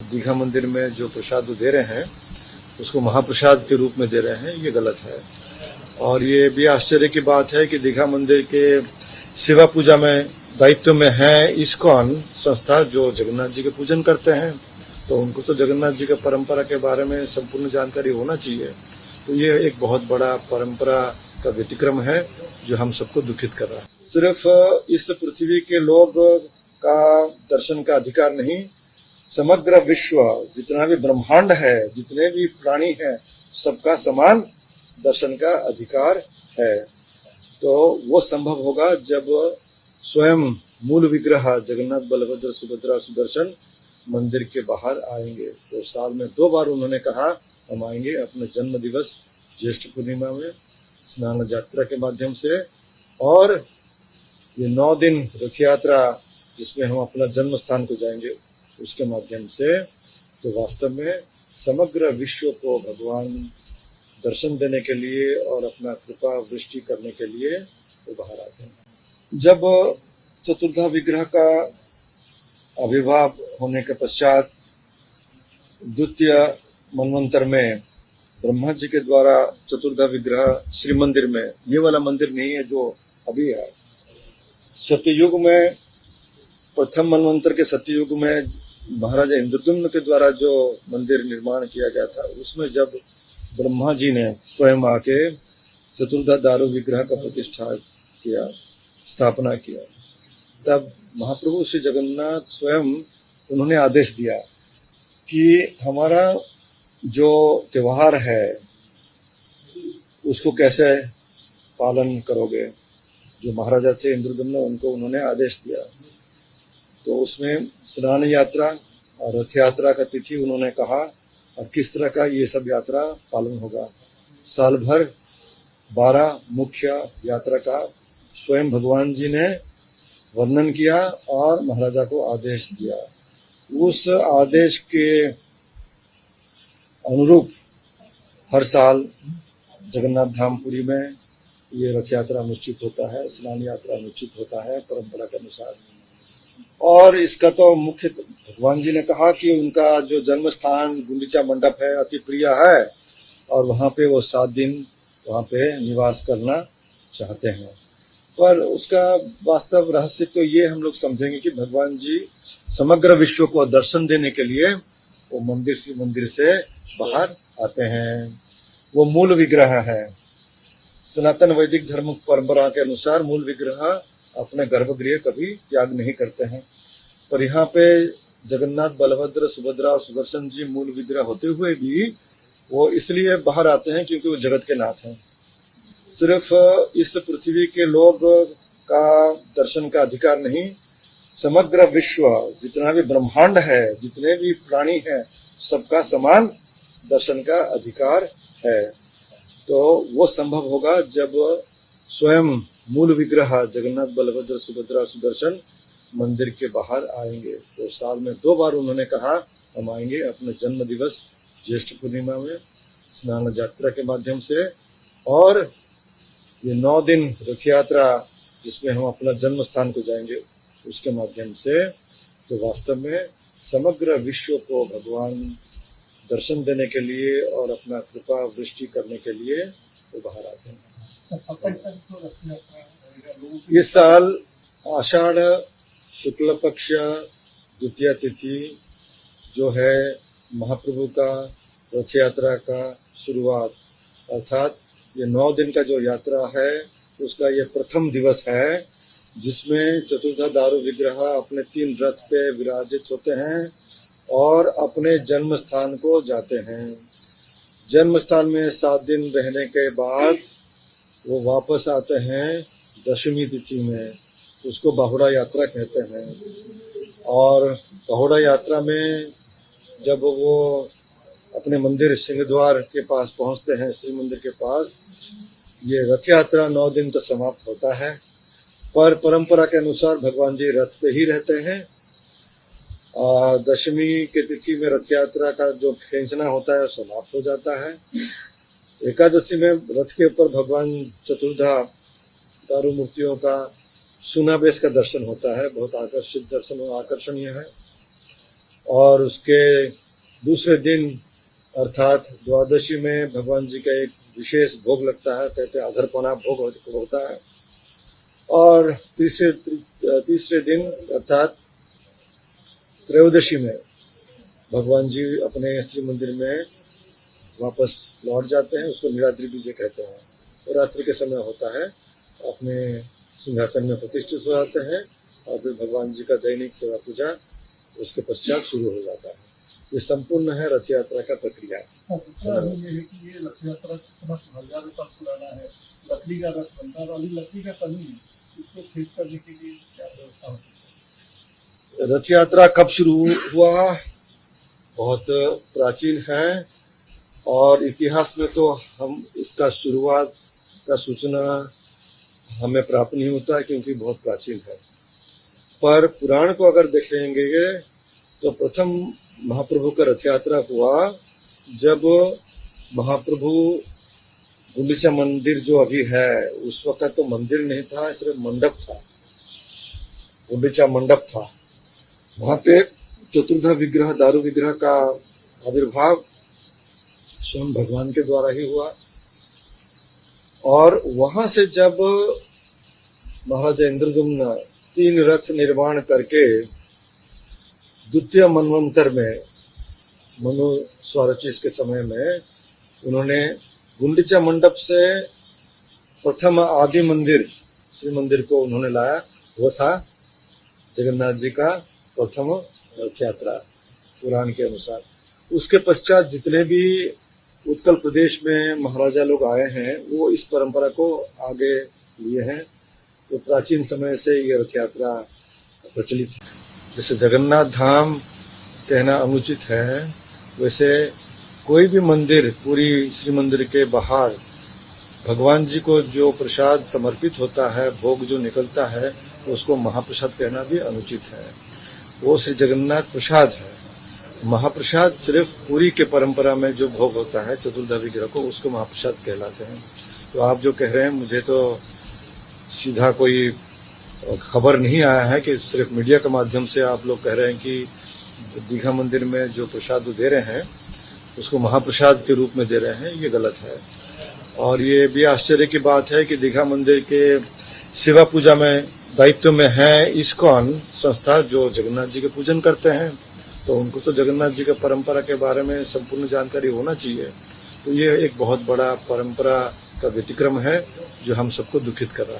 दीघा मंदिर में जो प्रसाद दे रहे हैं उसको महाप्रसाद के रूप में दे रहे हैं, ये गलत है। और ये भी आश्चर्य की बात है कि दीघा मंदिर के सेवा पूजा में दायित्व में है इस्कॉन संस्था, जो जगन्नाथ जी के पूजन करते हैं, तो उनको तो जगन्नाथ जी के परंपरा के बारे में संपूर्ण जानकारी होना चाहिए। तो ये एक बहुत बड़ा परंपरा का व्यतिक्रम है जो हम सबको दुखित कर रहा है। सिर्फ इस पृथ्वी के लोग का दर्शन का अधिकार नहीं, समग्र विश्व जितना भी ब्रह्मांड है, जितने भी प्राणी हैं, सबका समान दर्शन का अधिकार है। तो वो संभव होगा जब स्वयं मूल विग्रह जगन्नाथ बलभद्र सुभद्रा सुदर्शन मंदिर के बाहर आएंगे। तो साल में 2 बार उन्होंने कहा हम आएंगे, अपने जन्म दिवस ज्येष्ठ पूर्णिमा में स्नान यात्रा के माध्यम से, और ये 9 दिन रथ यात्रा जिसमें हम अपना जन्म स्थान को जाएंगे उसके माध्यम से। तो वास्तव में समग्र विश्व को भगवान दर्शन देने के लिए और अपना कृपा वृष्टि करने के लिए वो बाहर आते हैं। जब चतुर्धा विग्रह का आविर्भाव होने के पश्चात द्वितीय मनवंतर में ब्रह्मा जी के द्वारा चतुर्धा विग्रह श्री मंदिर में, ये वाला मंदिर नहीं है जो अभी है, सत्ययुग में, प्रथम मनवंतर के सत्ययुग में महाराजा इंद्रद्युम्न के द्वारा जो मंदिर निर्माण किया गया था, उसमें जब ब्रह्मा जी ने स्वयं आके चतुर्धा दारू विग्रह का प्रतिष्ठा किया, स्थापना किया, तब महाप्रभु श्री जगन्नाथ स्वयं उन्होंने आदेश दिया कि हमारा जो त्योहार है उसको कैसे पालन करोगे। जो महाराजा थे इंद्रद्युम्न, उनको उन्होंने आदेश दिया। तो उसमें स्नान यात्रा और रथ यात्रा का तिथि उन्होंने कहा और किस तरह का ये सब यात्रा पालन होगा। साल भर 12 मुख्य यात्रा का स्वयं भगवान जी ने वर्णन किया और महाराजा को आदेश दिया। उस आदेश के अनुरूप हर साल जगन्नाथ धाम पुरी में ये रथ यात्रा अनुष्ठित होता है, स्नान यात्रा अनुष्ठित होता है परंपरा के अनुसार। और इसका तो मुख्य भगवान जी ने कहा कि उनका जो जन्म स्थान गुंडीचा मंडप है अति प्रिय है और वहां पे वो 7 दिन वहां पे निवास करना चाहते हैं। पर उसका वास्तव रहस्य तो ये हम लोग समझेंगे कि भगवान जी समग्र विश्व को दर्शन देने के लिए वो मंदिर से बाहर आते हैं। वो मूल विग्रह है। सनातन वैदिक धर्म परंपरा के अनुसार मूल विग्रह अपने गर्भगृह कभी त्याग नहीं करते हैं, पर यहाँ पे जगन्नाथ बलभद्र सुभद्रा और सुदर्शन जी मूल विग्रह होते हुए भी वो इसलिए बाहर आते हैं क्योंकि वो जगत के नाथ हैं। सिर्फ इस पृथ्वी के लोग का दर्शन का अधिकार नहीं, समग्र विश्व जितना भी ब्रह्मांड है, जितने भी प्राणी हैं, सबका समान दर्शन का अधिकार है। तो वो संभव होगा जब स्वयं मूल विग्रह जगन्नाथ बलभद्र सुभद्रा सुदर्शन मंदिर के बाहर आएंगे। तो साल में 2 बार उन्होंने कहा हम आएंगे, अपने जन्म दिवस ज्येष्ठ पूर्णिमा में स्नान यात्रा के माध्यम से, और ये 9 दिन रथ यात्रा जिसमें हम अपना जन्म स्थान को जाएंगे उसके माध्यम से। तो वास्तव में समग्र विश्व को भगवान दर्शन देने के लिए और अपना कृपा वृष्टि करने के लिए वो बाहर आते हैं। इस साल आषाढ़ शुक्ल पक्ष द्वितीय तिथि जो है महाप्रभु का रथ यात्रा का शुरुआत, अर्थात ये 9 दिन का जो यात्रा है उसका ये प्रथम दिवस है, जिसमें चतुर्धा दारू विग्रह अपने 3 रथ पे विराजित होते हैं और अपने जन्म स्थान को जाते हैं। जन्म स्थान में 7 दिन रहने के बाद वो वापस आते हैं दशमी तिथि में, उसको बाहुड़ा यात्रा कहते हैं। और बाहुड़ा यात्रा में जब वो अपने मंदिर सिंहद्वार के पास पहुंचते हैं, श्री मंदिर के पास, ये रथ यात्रा 9 दिन तो समाप्त होता है, पर परंपरा के अनुसार भगवान जी रथ पे ही रहते हैं। दशमी के तिथि में रथ यात्रा का जो खींचना होता है समाप्त हो जाता है। एकादशी में रथ के ऊपर भगवान चतुर्धा दारू मूर्तियों का सुनावेश का दर्शन होता है, बहुत आकर्षित दर्शन और आकर्षणीय है। और उसके दूसरे दिन अर्थात द्वादशी में भगवान जी का एक विशेष भोग लगता है, कहते हैं अधरपना भोग होता है। और तीसरे दिन अर्थात त्रयोदशी में भगवान जी अपने श्री मंदिर में वापस लौट जाते हैं, उसको नीलाद्रि विजय कहते हैं। और रात्रि के समय होता है, अपने सिंहासन में प्रतिष्ठित हो जाते हैं और फिर भगवान जी का दैनिक सेवा पूजा उसके पश्चात शुरू हो जाता है। ये संपूर्ण है रथ यात्रा का प्रक्रिया। ये रथ यात्रा हजारों साल पुराना है, लकड़ी का रथ बनता है, अभी लकड़ी का कमी है, इसको खींच करने के लिए क्या व्यवस्था होती है? रथ यात्रा कब शुरू हुआ? बहुत प्राचीन है और इतिहास में तो हम इसका शुरुआत का सूचना हमें प्राप्त नहीं होता है क्योंकि बहुत प्राचीन है। पर पुराण को अगर देखेंगे तो प्रथम महाप्रभु का रथ यात्रा हुआ जब महाप्रभु गुंडीचा मंदिर जो अभी है, उस वक्त तो मंदिर नहीं था, सिर्फ मंडप था, गुंडीचा मंडप था। वहां पे चतुर्धा विग्रह, दारू विग्रह का आविर्भाव स्वयं भगवान के द्वारा ही हुआ। और वहां से जब महाराजा इंद्रद्युम्न 3 रथ निर्माण करके द्वितीय मनवंतर में मनु स्वारोचिष के समय में उन्होंने गुंडीचा मंडप से प्रथम आदि मंदिर श्री मंदिर को उन्होंने लाया। वो था जगन्नाथ जी का प्रथम रथ यात्रा पुराण के अनुसार। उसके पश्चात जितने भी उत्कल प्रदेश में महाराजा लोग आए हैं वो इस परंपरा को आगे लिए हैं। तो प्राचीन समय से ये रथ यात्रा प्रचलित है। जैसे जगन्नाथ धाम कहना अनुचित है, वैसे कोई भी मंदिर, पूरी श्री मंदिर के बाहर भगवान जी को जो प्रसाद समर्पित होता है, भोग जो निकलता है, उसको महाप्रसाद कहना भी अनुचित है। वो श्री जगन्नाथ प्रसाद है। महाप्रसाद सिर्फ पूरी के परंपरा में जो भोग होता है चतुर्धा विग्रह को, उसको महाप्रसाद कहलाते हैं। तो आप जो कह रहे हैं, मुझे तो सीधा कोई खबर नहीं आया है कि सिर्फ मीडिया के माध्यम से आप लोग कह रहे हैं कि दीघा मंदिर में जो प्रसाद दे रहे हैं उसको महाप्रसाद के रूप में दे रहे हैं, ये गलत है। और ये भी आश्चर्य की बात है कि दीघा मंदिर के सेवा पूजा में दायित्व में है इस्कॉन संस्था, जो जगन्नाथ जी के पूजन करते हैं, तो उनको तो जगन्नाथ जी के परंपरा के बारे में संपूर्ण जानकारी होना चाहिए। तो ये एक बहुत बड़ा परंपरा का व्यतिक्रम है जो हम सबको दुखित कर रहा है।